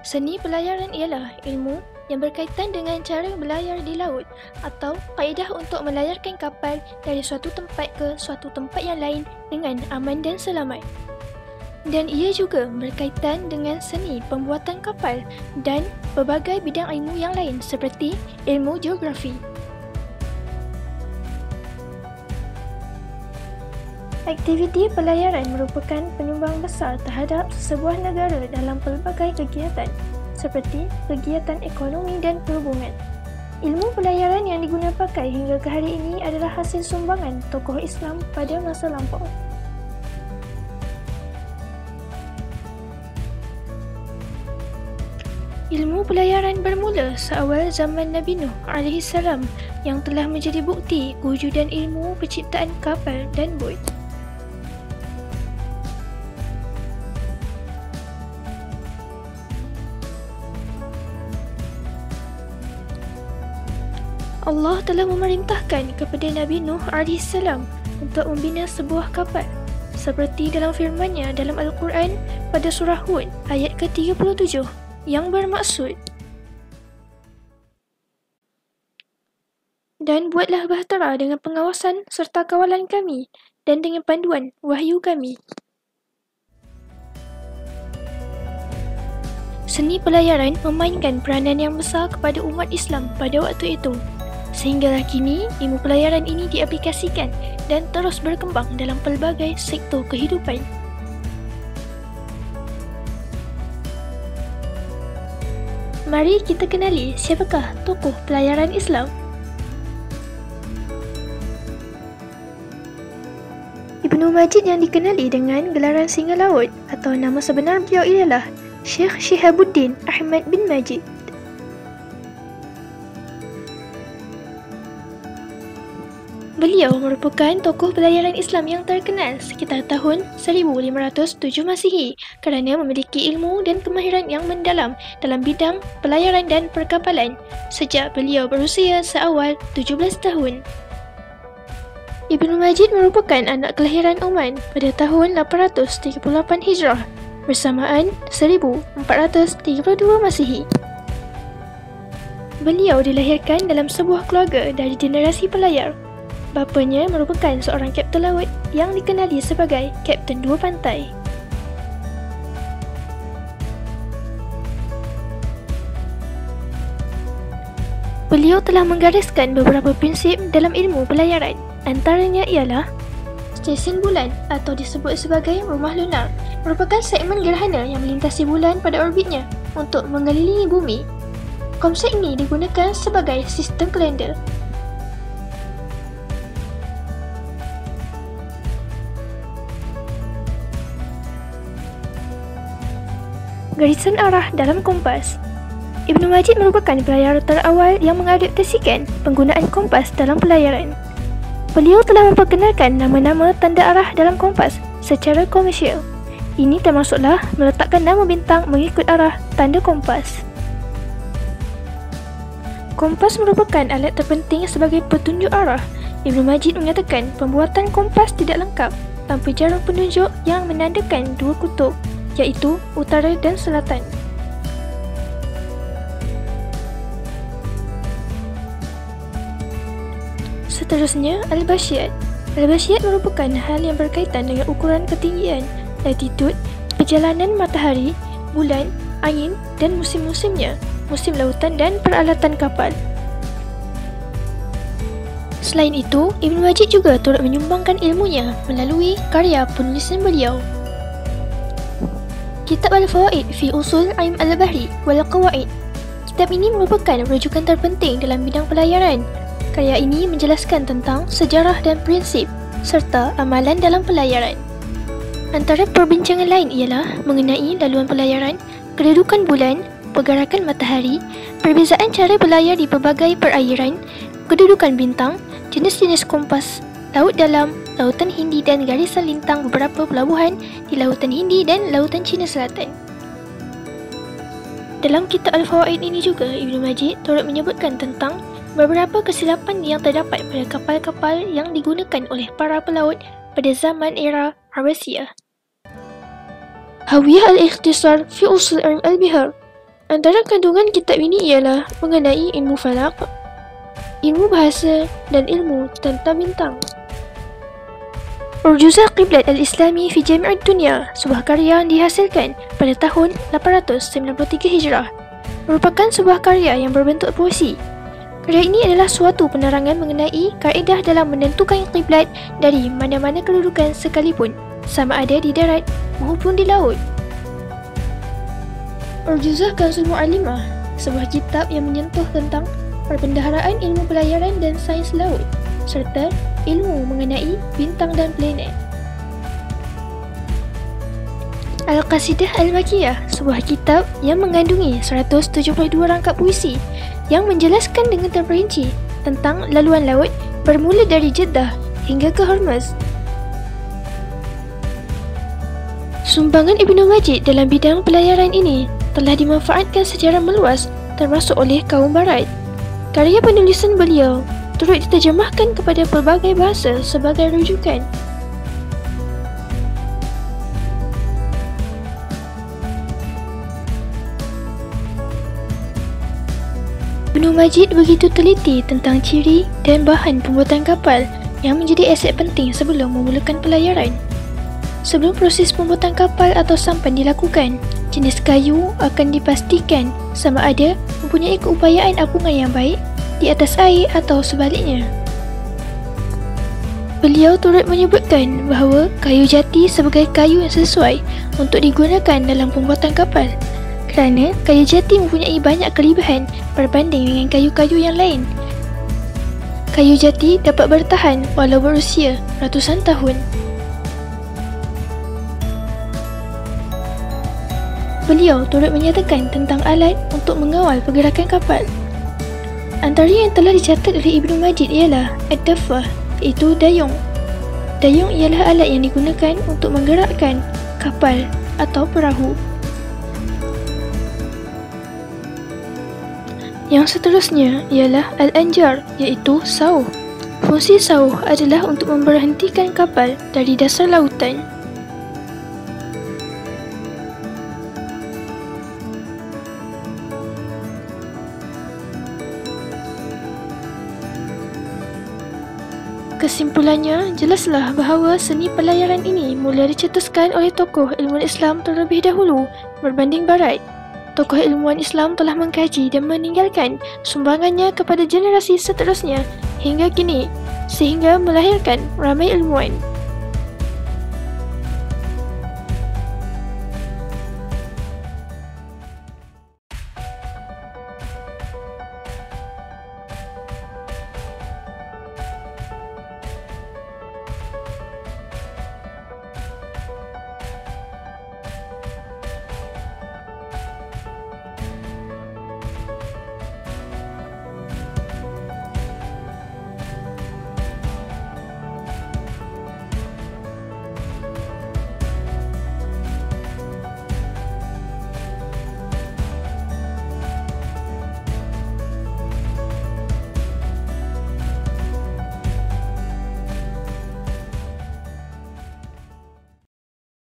Seni pelayaran ialah ilmu yang berkaitan dengan cara berlayar di laut atau kaedah untuk melayarkan kapal dari suatu tempat ke suatu tempat yang lain dengan aman dan selamat. Dan ia juga berkaitan dengan seni pembuatan kapal dan berbagai bidang ilmu yang lain seperti ilmu geografi. Aktiviti pelayaran merupakan penyumbang besar terhadap sebuah negara dalam pelbagai kegiatan seperti kegiatan ekonomi dan perhubungan. Ilmu pelayaran yang digunapakai hingga ke hari ini adalah hasil sumbangan tokoh Islam pada masa lampau. Ilmu pelayaran bermula seawal zaman Nabi Nuh AS yang telah menjadi bukti kewujudan ilmu penciptaan kapal dan bot. Allah telah memerintahkan kepada Nabi Nuh AS untuk membina sebuah kapal seperti dalam firman-Nya dalam Al-Quran pada surah Hud ayat ke-37 yang bermaksud, dan buatlah bahtera dengan pengawasan serta kawalan kami dan dengan panduan wahyu kami. Seni pelayaran memainkan peranan yang besar kepada umat Islam pada waktu itu. Sehinggalah kini, ilmu pelayaran ini diaplikasikan dan terus berkembang dalam pelbagai sektor kehidupan. Mari kita kenali siapakah tokoh pelayaran Islam. Ibnu Majid yang dikenali dengan gelaran Singa Laut atau nama sebenar beliau ialah Syekh Syihabuddin Ahmad bin Majid. Beliau merupakan tokoh pelayaran Islam yang terkenal sekitar tahun 1507 Masihi kerana memiliki ilmu dan kemahiran yang mendalam dalam bidang pelayaran dan perkapalan sejak beliau berusia seawal 17 tahun. Ibnu Majid merupakan anak kelahiran Oman pada tahun 838 Hijrah bersamaan 1432 Masihi. Beliau dilahirkan dalam sebuah keluarga dari generasi pelayar. Bapanya merupakan seorang kapten laut yang dikenali sebagai Kapten Dua Pantai. Beliau telah menggariskan beberapa prinsip dalam ilmu pelayaran. Antaranya ialah stesen bulan atau disebut sebagai rumah lunar merupakan segmen gerhana yang melintasi bulan pada orbitnya untuk mengelilingi bumi. Konsep ini digunakan sebagai sistem kalender. Garisan arah dalam kompas. Ibnu Majid merupakan pelayar terawal yang mengadaptasikan penggunaan kompas dalam pelayaran. Beliau telah memperkenalkan nama-nama tanda arah dalam kompas secara komersial. Ini termasuklah meletakkan nama bintang mengikut arah tanda kompas. Kompas merupakan alat terpenting sebagai petunjuk arah. Ibnu Majid menyatakan pembuatan kompas tidak lengkap tanpa jarum penunjuk yang menandakan dua kutub, iaitu utara dan selatan. Seterusnya, Al-Basyiat. Al-Basyiat merupakan hal yang berkaitan dengan ukuran ketinggian, latitude, perjalanan matahari, bulan, angin dan musim-musimnya, musim lautan dan peralatan kapal. Selain itu, Ibnu Majid juga turut menyumbangkan ilmunya melalui karya penulisan beliau. Kitab Al-Fawaid fi Usul Ilm Al-Bahri wal Qawaid. Kitab ini merupakan rujukan terpenting dalam bidang pelayaran. Karya ini menjelaskan tentang sejarah dan prinsip serta amalan dalam pelayaran. Antara perbincangan lain ialah mengenai laluan pelayaran, kedudukan bulan, pergerakan matahari, perbezaan cara berlayar di pelbagai perairan, kedudukan bintang, jenis-jenis kompas, laut dalam, Lautan Hindi dan garisan lintang beberapa pelabuhan di Lautan Hindi dan Lautan Cina Selatan. Dalam kitab Al-Fawaid ini juga, Ibnu Majid turut menyebutkan tentang beberapa kesilapan yang terdapat pada kapal-kapal yang digunakan oleh para pelaut pada zaman era Abbasiyah. Hawiyah al-Ikhtisar fi Usul Ilm al-Bihar. Antara kandungan kitab ini ialah mengenai ilmu falak, ilmu bahasa dan ilmu tentang bintang. Urjuzah Qiblat Al-Islami fi Jami' Dunia, sebuah karya yang dihasilkan pada tahun 893 Hijrah, merupakan sebuah karya yang berbentuk puisi. Karya ini adalah suatu penerangan mengenai kaedah dalam menentukan kiblat dari mana-mana kedudukan sekalipun, sama ada di darat maupun di laut. Urjuzah Kanzul Mu'allimah, sebuah kitab yang menyentuh tentang perbendaharaan ilmu pelayaran dan sains laut, serta ilmu mengenai bintang dan planet. Al-Qasidah Al-Makiyah, sebuah kitab yang mengandungi 172 rangkap puisi yang menjelaskan dengan terperinci tentang laluan laut bermula dari Jeddah hingga ke Hormuz. Sumbangan Ibnu Majid dalam bidang pelayaran ini telah dimanfaatkan secara meluas termasuk oleh kaum barat. Karya penulisan beliau turut diterjemahkan kepada pelbagai bahasa sebagai rujukan. Ibnu Majid begitu teliti tentang ciri dan bahan pembuatan kapal yang menjadi aset penting sebelum memulakan pelayaran. Sebelum proses pembuatan kapal atau sampan dilakukan, jenis kayu akan dipastikan sama ada mempunyai keupayaan apungan yang baik di atas air atau sebaliknya. Beliau turut menyebutkan bahawa kayu jati sebagai kayu yang sesuai untuk digunakan dalam pembuatan kapal, kerana kayu jati mempunyai banyak kelebihan berbanding dengan kayu-kayu yang lain. Kayu jati dapat bertahan walau berusia ratusan tahun. Beliau turut menyatakan tentang alat untuk mengawal pergerakan kapal. Antara yang telah dicatat oleh Ibnu Majid ialah Ad-Daffah, iaitu dayung. Dayung ialah alat yang digunakan untuk menggerakkan kapal atau perahu. Yang seterusnya ialah Al-Anjar, iaitu sauh. Fungsi sauh adalah untuk memberhentikan kapal dari dasar lautan. Kesimpulannya, jelaslah bahawa seni pelayaran ini mula dicetuskan oleh tokoh ilmuwan Islam terlebih dahulu berbanding Barat. Tokoh ilmuwan Islam telah mengkaji dan meninggalkan sumbangannya kepada generasi seterusnya hingga kini, sehingga melahirkan ramai ilmuwan.